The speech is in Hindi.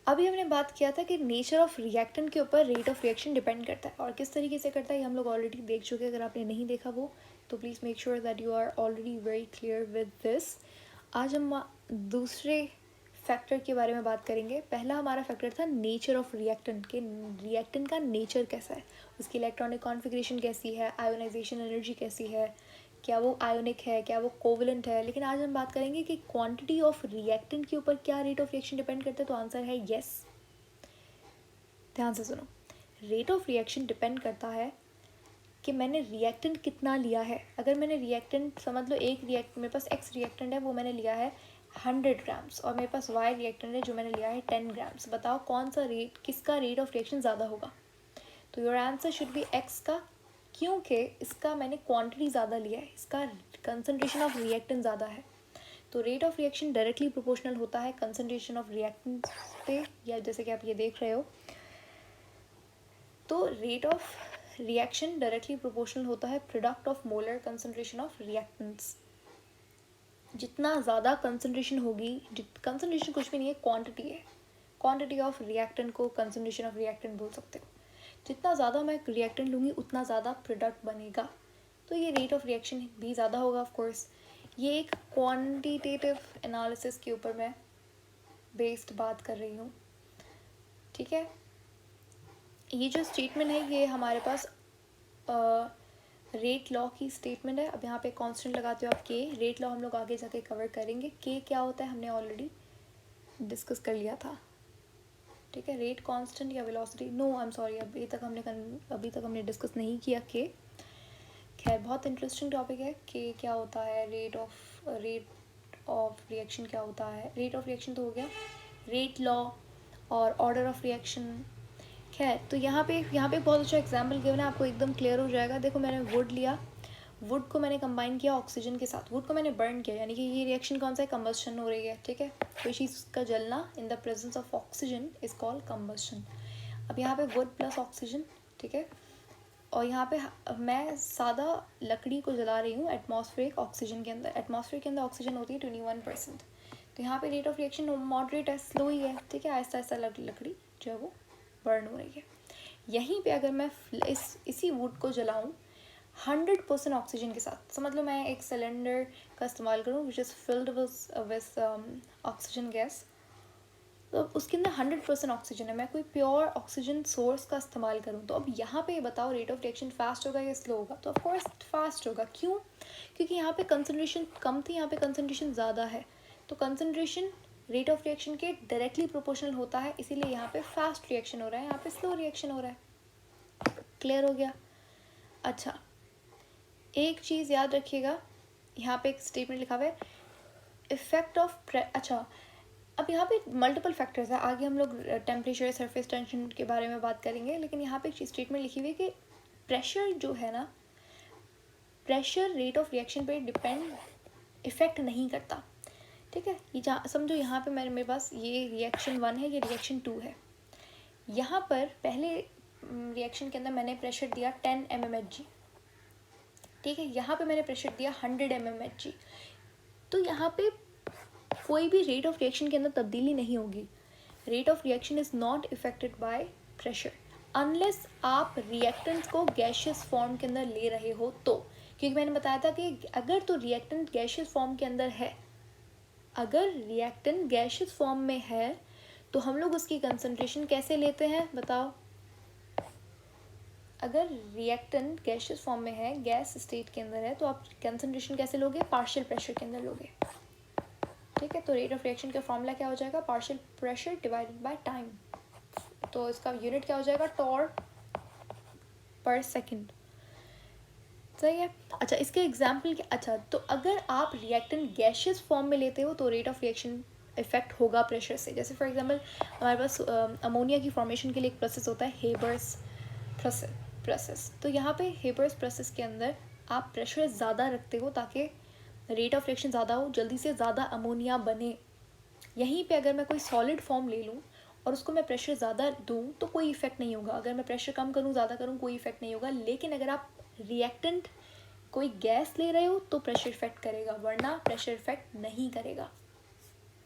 अभी हमने बात किया था कि नेचर ऑफ रिएक्टेंट के ऊपर रेट ऑफ रिएक्शन डिपेंड करता है, और किस तरीके से करता है ये हम लोग ऑलरेडी देख चुके हैं। अगर आपने नहीं देखा वो, तो please make sure that you are already very clear with this. आज हम दूसरे फैक्टर के बारे में बात करेंगे। पहला हमारा फैक्टर था नेचर ऑफ रिएक्टेंट, के रिएक्टेंट का नेचर कैसा है, उसकी इलेक्ट्रॉनिक कॉन्फ़िगरेशन कैसी है, आयोनाइजेशन एनर्जी कैसी है, क्या वो आयोनिक है, क्या वो कोवलेंट है। लेकिन आज हम बात करेंगे कि क्वांटिटी ऑफ रिएक्टेंट के ऊपर क्या रेट ऑफ रिएक्शन डिपेंड करता है। तो आंसर है यस। ध्यान से सुनो, रेट ऑफ रिएक्शन डिपेंड करता है कि मैंने रिएक्टेंट कितना लिया है। अगर मैंने रिएक्टेंट समझ लो मेरे पास एक्स रिएक्टेंट है, वो मैंने लिया है 100 ग्राम्स, और मेरे पास वाई रिएक्टेंट है जो मैंने लिया है 10 ग्राम्स। बताओ कौन सा रेट, किसका रेट ऑफ रिएक्शन ज़्यादा होगा। तो your answer should be x का, क्योंकि इसका मैंने क्वांटिटी ज़्यादा लिया है, इसका कंसनट्रेशन ऑफ रिएक्टेंट ज़्यादा है। तो rate of reaction directly proportional होता है कंसनट्रेशन ऑफ रिएक्टेंट पे, या जैसे कि आप ये देख रहे हो। तो rate of reaction directly proportional होता है product of molar concentration of reactants. जितना ज़्यादा कंसनट्रेशन होगी, कंसनट्रेशन कुछ भी नहीं है, क्वांटिटी है। क्वांटिटी ऑफ रिएक्टेंट को कंसनट्रेशन ऑफ रिएक्टेंट बोल सकते हो। जितना ज़्यादा मैं रिएक्टेंट लूँगी उतना ज़्यादा प्रोडक्ट बनेगा, तो ये रेट ऑफ रिएक्शन भी ज़्यादा होगा ऑफ कोर्स। ये एक क्वांटिटेटिव एनालिसिस के ऊपर मैं बेस्ड बात कर रही हूँ, ठीक है। ये जो स्टेटमेंट है ये हमारे पास रेट लॉ की स्टेटमेंट है। अब यहाँ पे कांस्टेंट लगाते हो आप के। रेट लॉ हम लोग आगे जाके कवर करेंगे। के क्या होता है हमने ऑलरेडी डिस्कस कर लिया था, ठीक है। रेट कांस्टेंट या velocity, no I am sorry, अभी तक हमने डिस्कस नहीं किया के। खैर बहुत इंटरेस्टिंग टॉपिक है। के क्या होता है, रेट ऑफ रिएक्शन क्या होता है। रेट ऑफ रिएक्शन तो हो गया, रेट लॉ और ऑर्डर ऑफ रिएक्शन। खैर तो यहाँ पे बहुत अच्छा एग्जाम्पल गिवन है, आपको एकदम क्लियर हो जाएगा। देखो मैंने वुड लिया, वुड को मैंने कंबाइन किया ऑक्सीजन के साथ, वुड को मैंने बर्न किया, यानी कि ये रिएक्शन कौन सा है, कंबस्शन हो रही है, ठीक है। कोई चीज़ का जलना in the presence of oxygen is called combustion. अब यहाँ पे वुड प्लस ऑक्सीजन, ठीक है, और यहाँ पे मैं सादा लकड़ी को जला रही हूँ एटमॉस्फेरिक ऑक्सीजन के अंदर। एटमॉस्फेयर के अंदर ऑक्सीजन होती है 21%। तो यहाँ पे रेट ऑफ रिएक्शन मॉडरेट है, स्लो ही है, ठीक है। आहिस्ता आहिस्ता लकड़ी जो है वो बर्न हो रही है। यहीं पे अगर मैं इसी वुड को जलाऊं 100% ऑक्सीजन के साथ, समझ लो मैं एक सिलेंडर का इस्तेमाल करूं which is filled with oxygen gas, तो अब उसके अंदर 100% ऑक्सीजन है, मैं कोई प्योर ऑक्सीजन सोर्स का इस्तेमाल करूं, तो अब यहाँ पे बताओ रेट ऑफ रिएक्शन फास्ट होगा या स्लो होगा। तो ऑफकोर्स फास्ट होगा। क्यों? क्योंकि यहाँ पे कंसनट्रेशन कम थी, यहाँ पे कंसनट्रेशन ज़्यादा है। तो कंसनट्रेशन रेट ऑफ रिएक्शन के डायरेक्टली प्रोपोर्शनल होता है, इसीलिए यहाँ पे फास्ट रिएक्शन हो रहा है, यहाँ पे स्लो रिएक्शन हो रहा है। क्लियर हो गया। अच्छा एक चीज़ याद रखिएगा, यहाँ पे एक स्टेटमेंट लिखा हुआ है इफेक्ट ऑफ अच्छा अब यहाँ पे मल्टीपल फैक्टर्स है, आगे हम लोग टेम्परेचर सरफेस टेंशन के बारे में बात करेंगे। लेकिन यहाँ पे एक स्टेटमेंट लिखी हुई है कि प्रेशर जो है ना, प्रेशर रेट ऑफ रिएक्शन पे इफेक्ट नहीं करता, ठीक है। ये समझो यहाँ पे मेरे पास ये रिएक्शन 1 है, ये रिएक्शन 2 है। यहाँ पर पहले रिएक्शन के अंदर मैंने प्रेशर दिया 10 mmHg, ठीक है। यहाँ पे मैंने प्रेशर दिया 100 mmHg। तो यहाँ पे कोई भी रेट ऑफ रिएक्शन के अंदर तब्दीली नहीं होगी। Rate of reaction is not affected by pressure unless आप रिएक्टेंट को गैशियस फॉर्म के अंदर ले रहे हो तो। क्योंकि मैंने बताया था कि अगर तो रिएक्टेंट गैशियस फॉर्म के अंदर है, अगर रिएक्टेंट गैशियस फॉर्म में है तो हम लोग उसकी कंसंट्रेशन कैसे लेते हैं बताओ। अगर रिएक्टेंट गैशियस फॉर्म में है, गैस स्टेट के अंदर है, तो आप कंसंट्रेशन कैसे लोगे, पार्शियल प्रेशर के अंदर लोगे, ठीक है। तो रेट ऑफ रिएक्शन का फॉर्मूला क्या हो जाएगा, partial pressure divided by time. तो इसका यूनिट क्या हो जाएगा, टॉर पर सेकंड, सही है। अच्छा इसके एग्जाम्पल के, अच्छा तो अगर आप रिएक्टेंट गैशियस फॉर्म में लेते हो तो रेट ऑफ रिएक्शन इफेक्ट होगा प्रेशर से। जैसे फॉर एग्जांपल हमारे पास अमोनिया की फॉर्मेशन के लिए एक प्रोसेस होता है हेबर्स प्रोसेस। तो यहाँ पे हेबर्स प्रोसेस के अंदर आप प्रेशर ज़्यादा रखते हो ताकि रेट ऑफ रिएक्शन ज़्यादा हो, जल्दी से ज़्यादा अमोनिया बने। यहीं पे अगर मैं कोई सॉलिड फॉर्म ले लूँ और उसको मैं प्रेशर ज़्यादा दूँ तो कोई इफेक्ट नहीं होगा। अगर मैं प्रेशर कम करूँ, ज़्यादा करूँ, कोई इफेक्ट नहीं होगा। लेकिन अगर आप रिएक्टेंट कोई गैस ले रहे हो तो प्रेशर इफेक्ट करेगा, वरना प्रेशर इफेक्ट नहीं करेगा।